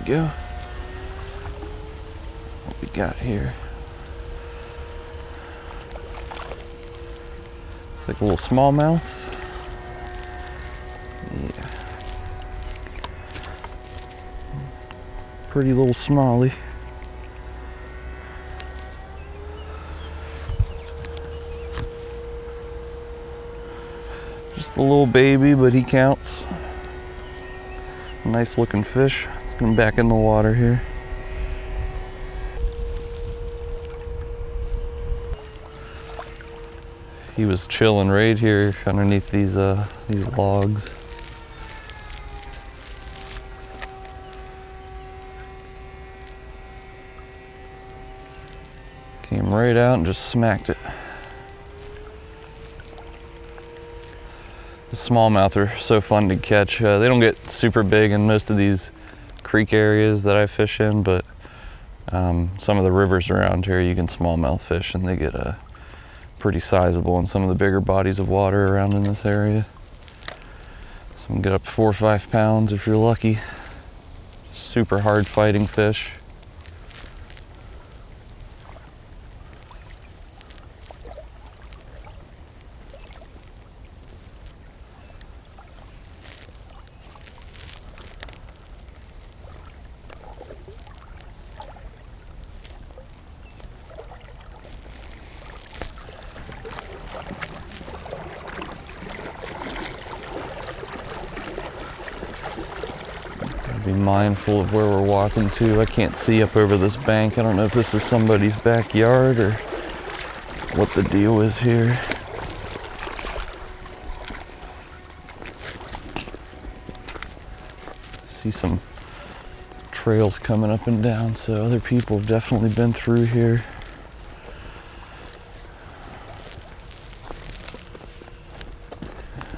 go. What we got here? It's like a little smallmouth. Yeah. Pretty little smallie. Just a little baby, but he counts. Nice looking fish. Let's get him back in the water here. He was chilling right here underneath these logs. Came right out and just smacked it. The smallmouth are so fun to catch. They don't get super big in most of these creek areas that I fish in, but some of the rivers around here you can smallmouth fish and they get pretty sizable in some of the bigger bodies of water around in this area. So you can get up to 4 or 5 pounds if you're lucky. Super hard fighting fish. Be mindful of where we're walking to. I can't see up over this bank. I don't know if this is somebody's backyard or what the deal is here. See some trails coming up and down, so other people have definitely been through here.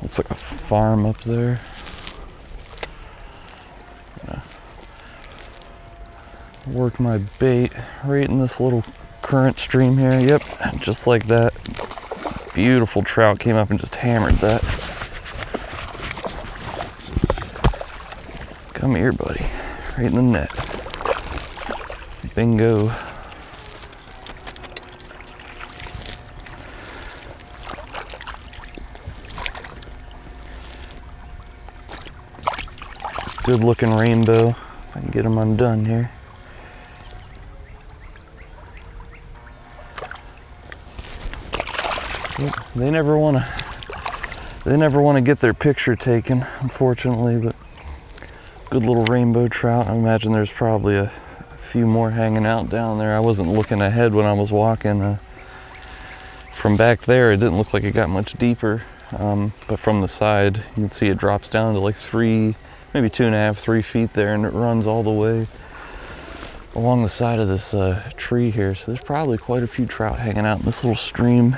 Looks like a farm up there. Work my bait right in this little current stream here. Yep, just like that. Beautiful trout came up and just hammered that. Come here, buddy. Right in the net. Bingo. Good looking rainbow. I can get him undone here. They never want to get their picture taken, unfortunately, but good little rainbow trout. I imagine there's probably a few more hanging out down there. I wasn't looking ahead when I was walking. From back there, it didn't look like it got much deeper, but from the side, you can see it drops down to like 3, maybe 2.5, 3 feet there, and it runs all the way along the side of this tree here. So there's probably quite a few trout hanging out in this little stream.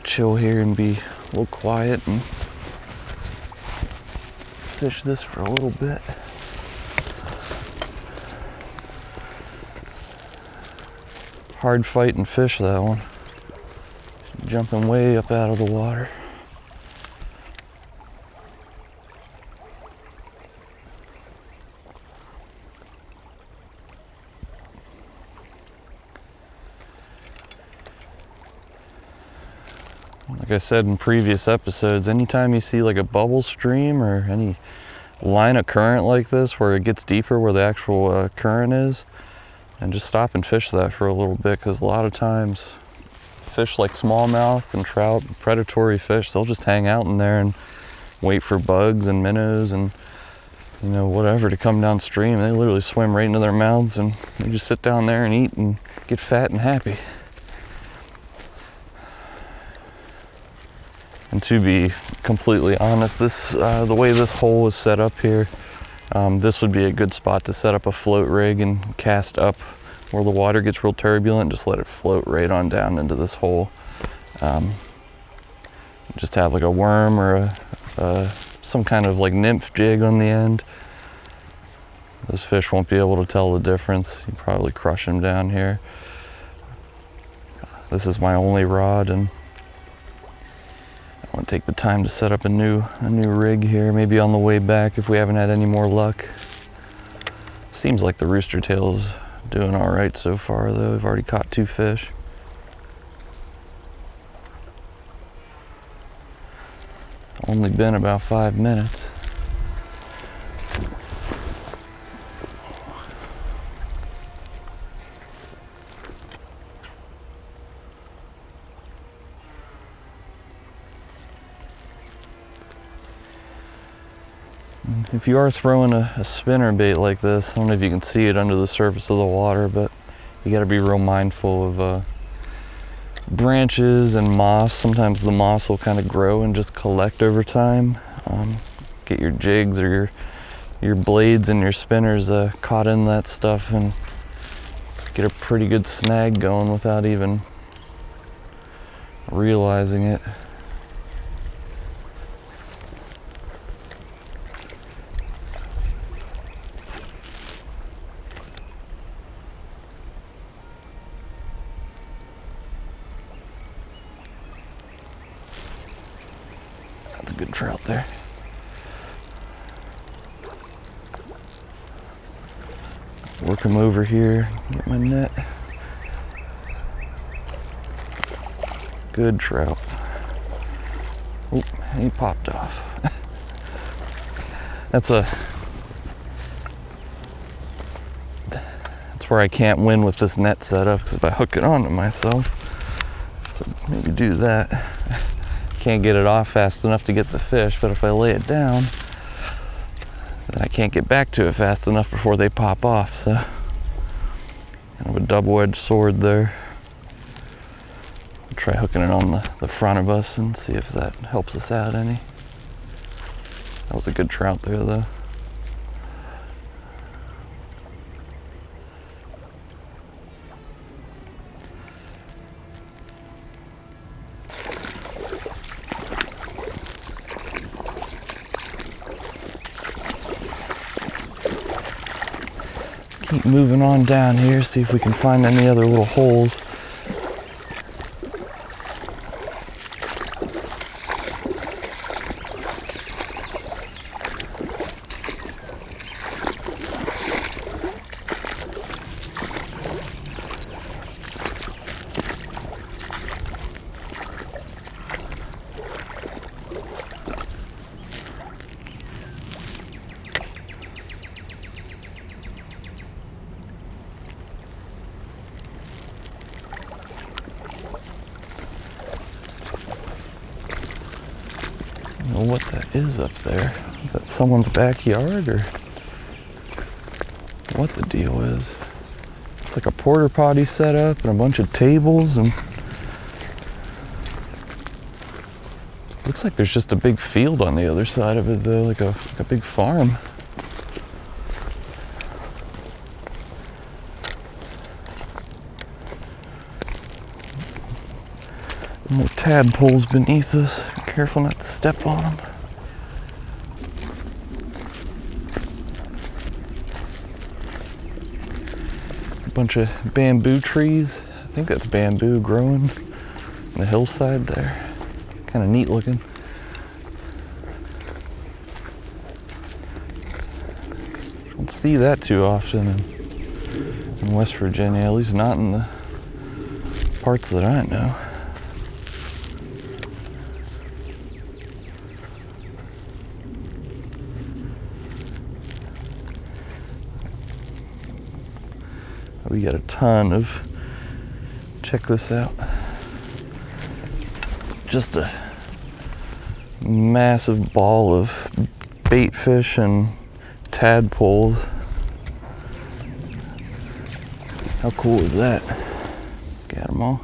Chill here and be a little quiet and fish this for a little bit. Hard fighting fish, that one. Jumping way up out of the water. Like I said in previous episodes, anytime you see like a bubble stream or any line of current like this where it gets deeper where the actual current is, and just stop and fish that for a little bit, because a lot of times fish like smallmouth and trout, predatory fish, they'll just hang out in there and wait for bugs and minnows and whatever to come downstream. They literally swim right into their mouths and they just sit down there and eat and get fat and happy. And to be completely honest, this the way this hole is set up here, this would be a good spot to set up a float rig and cast up where the water gets real turbulent. Just let it float right on down into this hole. Just have like a worm or some kind of like nymph jig on the end. Those fish won't be able to tell the difference. You probably crush them down here. This is my only rod, and I want to take the time to set up a new rig here, maybe on the way back if we haven't had any more luck. Seems like the rooster tail's doing all right so far though. We've already caught 2 fish. Only been about 5 minutes. If you are throwing a spinner bait like this, I don't know if you can see it under the surface of the water, but you got to be real mindful of branches and moss. Sometimes the moss will kind of grow and just collect over time. Get your jigs or your blades and your spinners caught in that stuff and get a pretty good snag going without even realizing it. That's a good trout there. Work him over here, get my net. Good trout. Oh, he popped off. That's where I can't win with this net setup, because if I hook it onto myself, so maybe do that. Can't get it off fast enough to get the fish, but if I lay it down, then I can't get back to it fast enough before they pop off. So kind of a double-edged sword there. I'll try hooking it on the front of us and see if that helps us out any. That was a good trout there though. Keep moving on down here, see if we can find any other little holes. I don't know what that is up there. Is that someone's backyard or what the deal is? It's like a porta potty set up and a bunch of tables, and looks like there's just a big field on the other side of it though, like a big farm. More tadpoles beneath us. Be careful not to step on them. A bunch of bamboo trees. I think that's bamboo growing on the hillside there. Kind of neat looking. Don't see that too often in West Virginia, at least not in the parts that I know. We got a ton of, check this out, just a massive ball of bait fish and tadpoles. How cool is that? Got them all.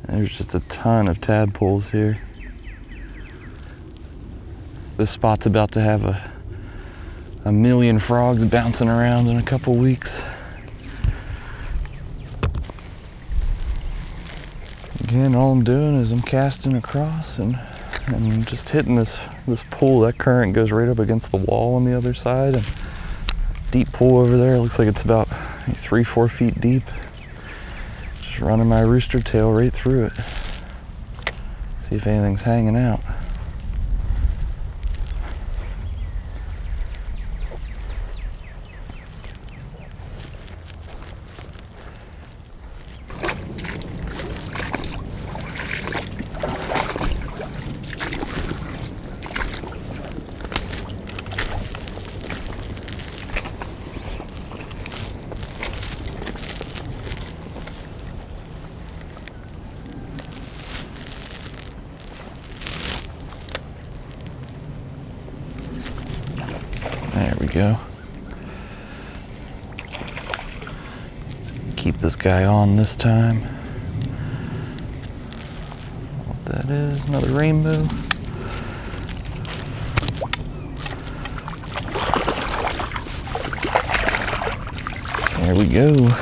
There's just a ton of tadpoles here. This spot's about to have a million frogs bouncing around in a couple weeks. Again, all I'm doing is I'm casting across and just hitting this pool. That current goes right up against the wall on the other side, and deep pool over there. It looks like it's about 3-4 feet deep. Just Just running my rooster tail right through it. See if anything's hanging out. There we go. Keep this guy on this time. What that is, another rainbow. There we go.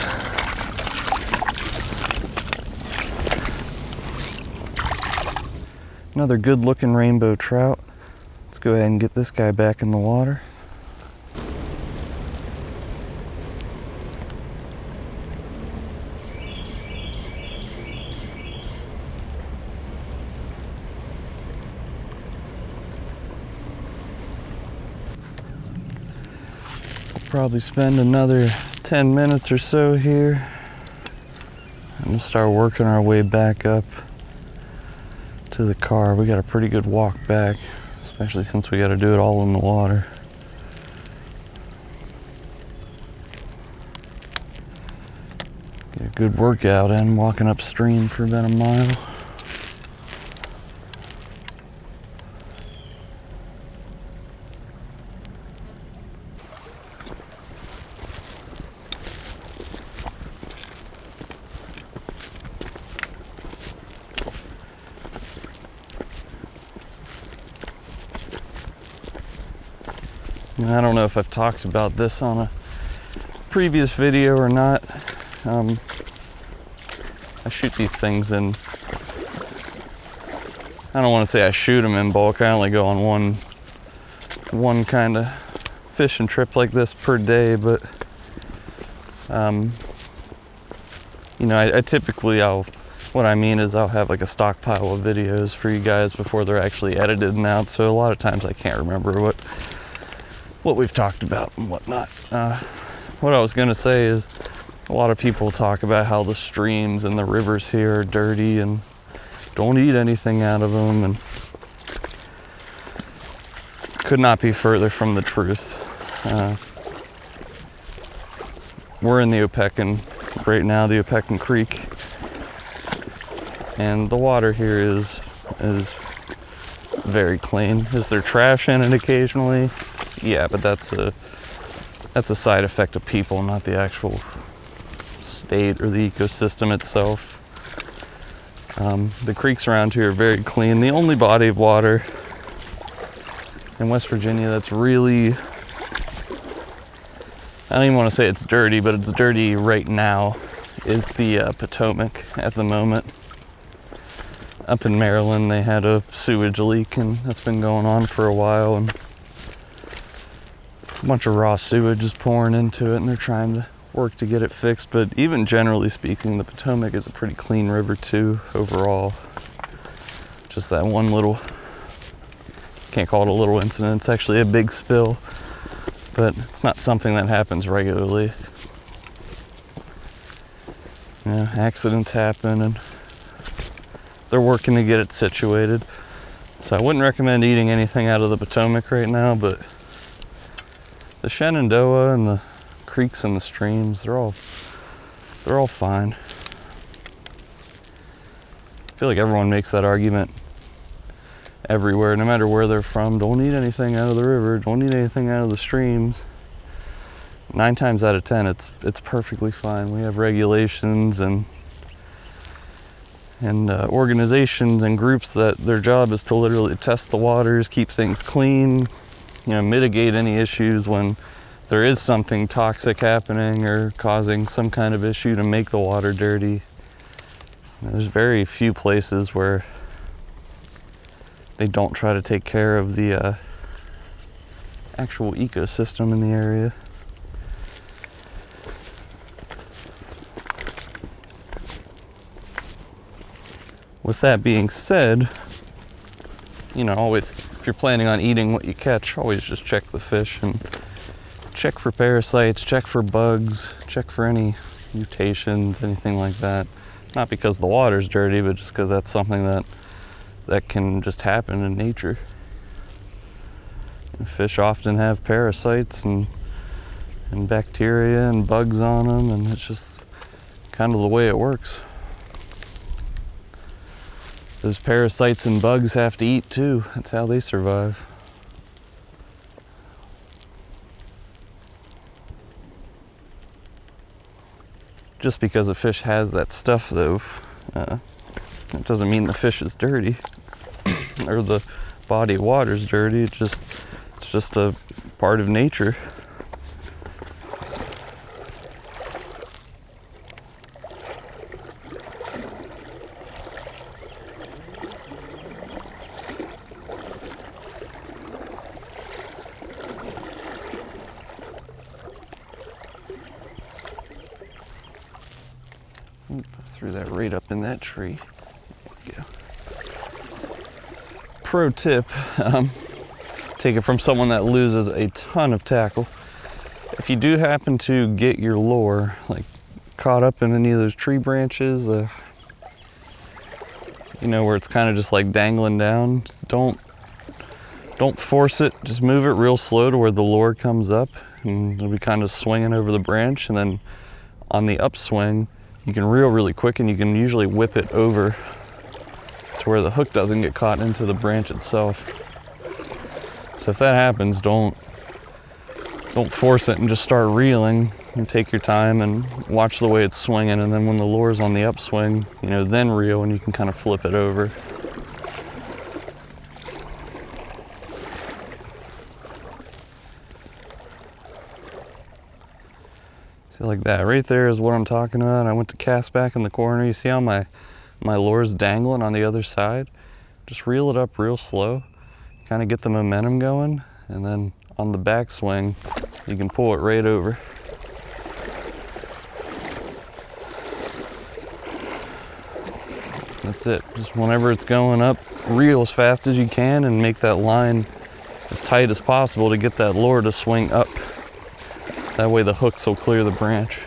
Another good looking rainbow trout. Let's go ahead and get this guy back in the water. Probably spend another 10 minutes or so here. I'm gonna start working our way back up to the car. We got a pretty good walk back, especially since we got to do it all in the water. Get a good workout in walking upstream for about a mile. I don't know if I've talked about this on a previous video or not. I shoot these things in, I don't want to say I shoot them in bulk. I only go on one kind of fishing trip like this per day, but you know, I typically, what I mean is I'll have like a stockpile of videos for you guys before they're actually edited and out, so a lot of times I can't remember what we've talked about and whatnot. What I was gonna say is a lot of people talk about how the streams and the rivers here are dirty and don't eat anything out of them, and could not be further from the truth. We're in the Opequon right now, the Opequon Creek, and the water here is very clean. Is there trash in it occasionally? Yeah, but that's a side effect of people, not the actual state or the ecosystem itself. The creeks around here are very clean. The only body of water in West Virginia that's really, I don't even want to say it's dirty, but it's dirty right now, is the Potomac at the moment. Up in Maryland, they had a sewage leak, and that's been going on for a while, and a bunch of raw sewage is pouring into it, and they're trying to work to get it fixed. But even generally speaking, the Potomac is a pretty clean river too, overall. Just that one little, can't call it a little incident, it's actually a big spill, but it's not something that happens regularly. You know, accidents happen, and they're working to get it situated. So I wouldn't recommend eating anything out of the Potomac right now, but the Shenandoah and the creeks and the streams, they're all fine. I feel like everyone makes that argument everywhere, no matter where they're from. Don't eat anything out of the river, don't eat anything out of the streams. 9 times out of 10, it's perfectly fine. We have regulations and organizations and groups that their job is to literally test the waters, keep things clean, you know, mitigate any issues when there is something toxic happening or causing some kind of issue to make the water dirty. There's very few places where they don't try to take care of the actual ecosystem in the area. With that being said, you know, always, if you're planning on eating what you catch, always just check the fish and check for parasites, check for bugs, check for any mutations, anything like that. Not because the water's dirty, but just because that's something that can just happen in nature. And fish often have parasites and bacteria and bugs on them, and it's just kind of the way it works. Those parasites and bugs have to eat too. That's how they survive. Just because a fish has that stuff though, it doesn't mean the fish is dirty or the body of water is dirty. It's just a part of nature. Threw that right up in that tree. There we go. Pro tip, take it from someone that loses a ton of tackle. If you do happen to get your lure like caught up in any of those tree branches, you know, where it's kind of just like dangling down, don't force it. Just move it real slow to where the lure comes up, and it'll be kind of swinging over the branch, and then on the upswing, you can reel really quick, and you can usually whip it over to where the hook doesn't get caught into the branch itself. So if that happens, don't force it and just start reeling. And take your time and watch the way it's swinging, and then when the lure's on the upswing, you know, then reel, and you can kind of flip it over. See, like that right there is what I'm talking about. I went to cast back in the corner. You see how my lure's dangling on the other side? Just reel it up real slow, kind of get the momentum going, and then on the backswing, you can pull it right over. That's it. Just whenever it's going up, reel as fast as you can and make that line as tight as possible to get that lure to swing up. That way the hooks will clear the branch.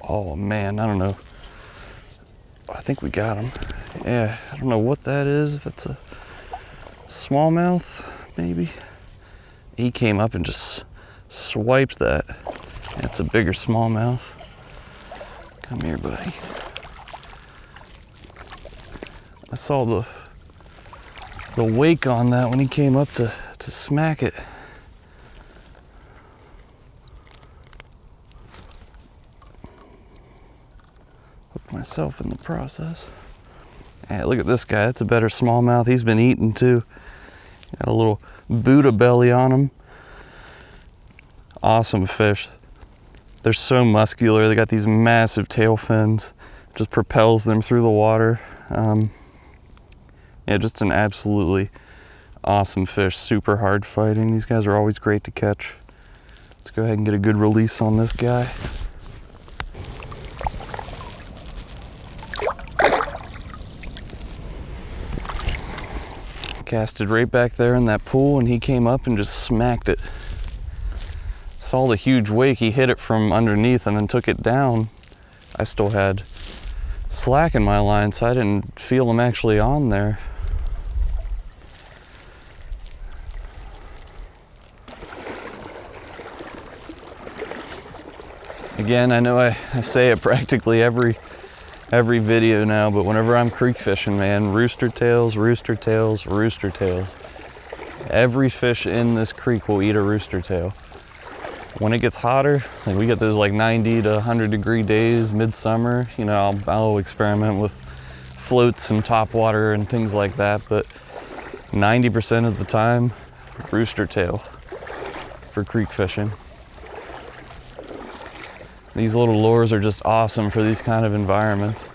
Oh man, I don't know. I think we got him. Yeah, I don't know what that is. If it's a smallmouth, maybe. He came up and just swiped that. That's a bigger smallmouth. Come here, buddy. I saw the wake on that when he came up to smack it. Hooked myself in the process. Hey, look at this guy. That's a better smallmouth. He's been eating too. Got a little Buddha belly on them. Awesome fish. They're so muscular. They got these massive tail fins. Just propels them through the water. Yeah, just an absolutely awesome fish. Super hard fighting. These guys are always great to catch. Let's go ahead and get a good release on this guy. Casted right back there in that pool, and he came up and just smacked it. Saw the huge wake. He hit it from underneath and then took it down. I still had slack in my line, so I didn't feel him actually on there. Again, I know I say it practically every video now, but whenever I'm creek fishing, man, rooster tails, rooster tails, rooster tails. Every fish in this creek will eat a rooster tail. When it gets hotter, like we get those like 90 to 100 degree days midsummer, you know, I'll experiment with floats and top water and things like that, but 90% of the time, rooster tail for creek fishing. These little lures are just awesome for these kind of environments.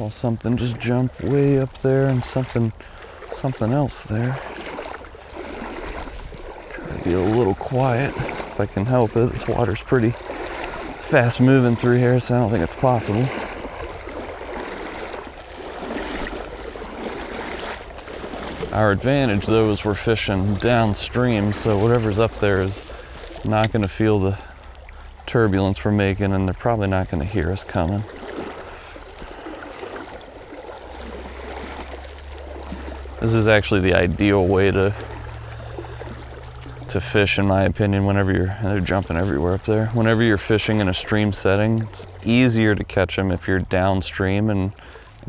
Saw something just jump way up there and something else there. Try to be a little quiet if I can help it. This water's pretty fast moving through here, so I don't think it's possible. Our advantage though is we're fishing downstream, so whatever's up there is not going to feel the turbulence we're making, and they're probably not going to hear us coming. This is actually the ideal way to fish, in my opinion, whenever they're jumping everywhere up there. Whenever you're fishing in a stream setting, it's easier to catch them if you're downstream and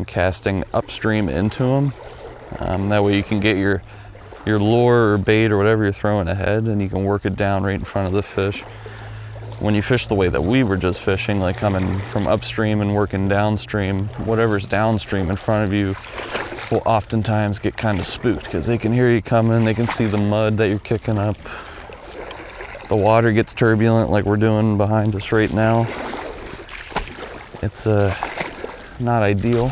casting upstream into them. That way you can get your lure or bait or whatever you're throwing ahead, and you can work it down right in front of the fish. When you fish the way that we were just fishing, like coming from upstream and working downstream, whatever's downstream in front of you will oftentimes get kind of spooked because they can hear you coming, they can see the mud that you're kicking up. The water gets turbulent like we're doing behind us right now. It's not ideal.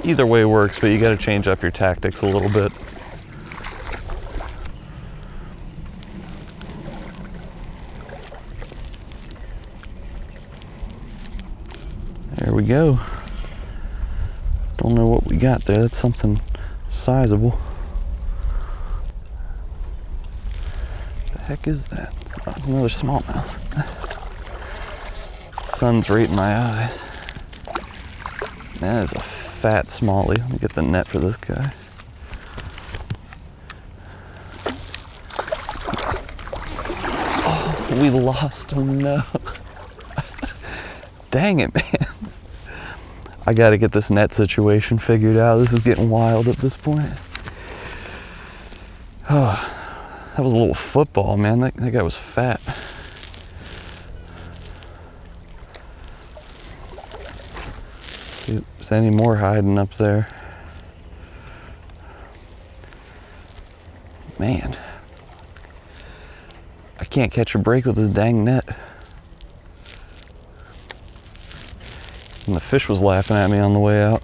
Either way works, but you got to change up your tactics a little bit. There we go. Don't know what we got there. That's something sizable. The heck is that? Oh, another smallmouth. Sun's right in my eyes. That is a fat smallie. Let me get the net for this guy. Oh, we lost him. No. Dang it, man. I got to get this net situation figured out. This is getting wild at this point. Oh, that was a little football, man. That guy was fat. See if there's any more hiding up there. Man, I can't catch a break with this dang net. And the fish was laughing at me on the way out.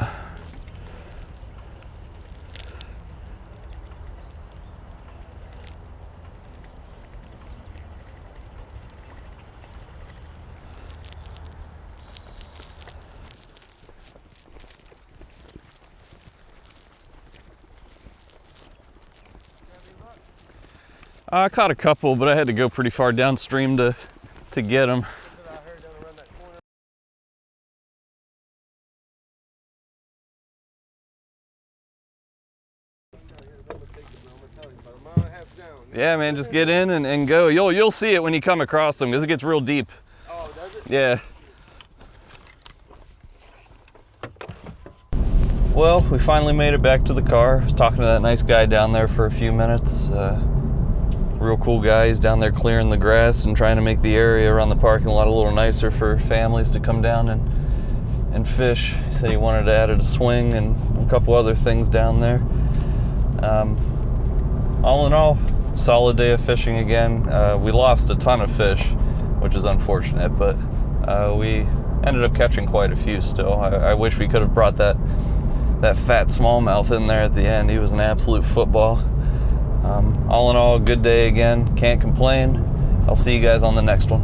I caught a couple, but I had to go pretty far downstream to get them. Yeah, man, just get in and go. You'll see it when you come across them because it gets real deep. Oh, does it? Yeah. Well, we finally made it back to the car. I was talking to that nice guy down there for a few minutes. Real cool guy. He's down there clearing the grass and trying to make the area around the parking lot a little nicer for families to come down and fish. He said he wanted to add a swing and a couple other things down there. All in all, solid day of fishing again. We lost a ton of fish, which is unfortunate, but we ended up catching quite a few still. I wish we could have brought that fat smallmouth in there at the end. He was an absolute football. All in all, good day again. Can't complain. I'll see you guys on the next one.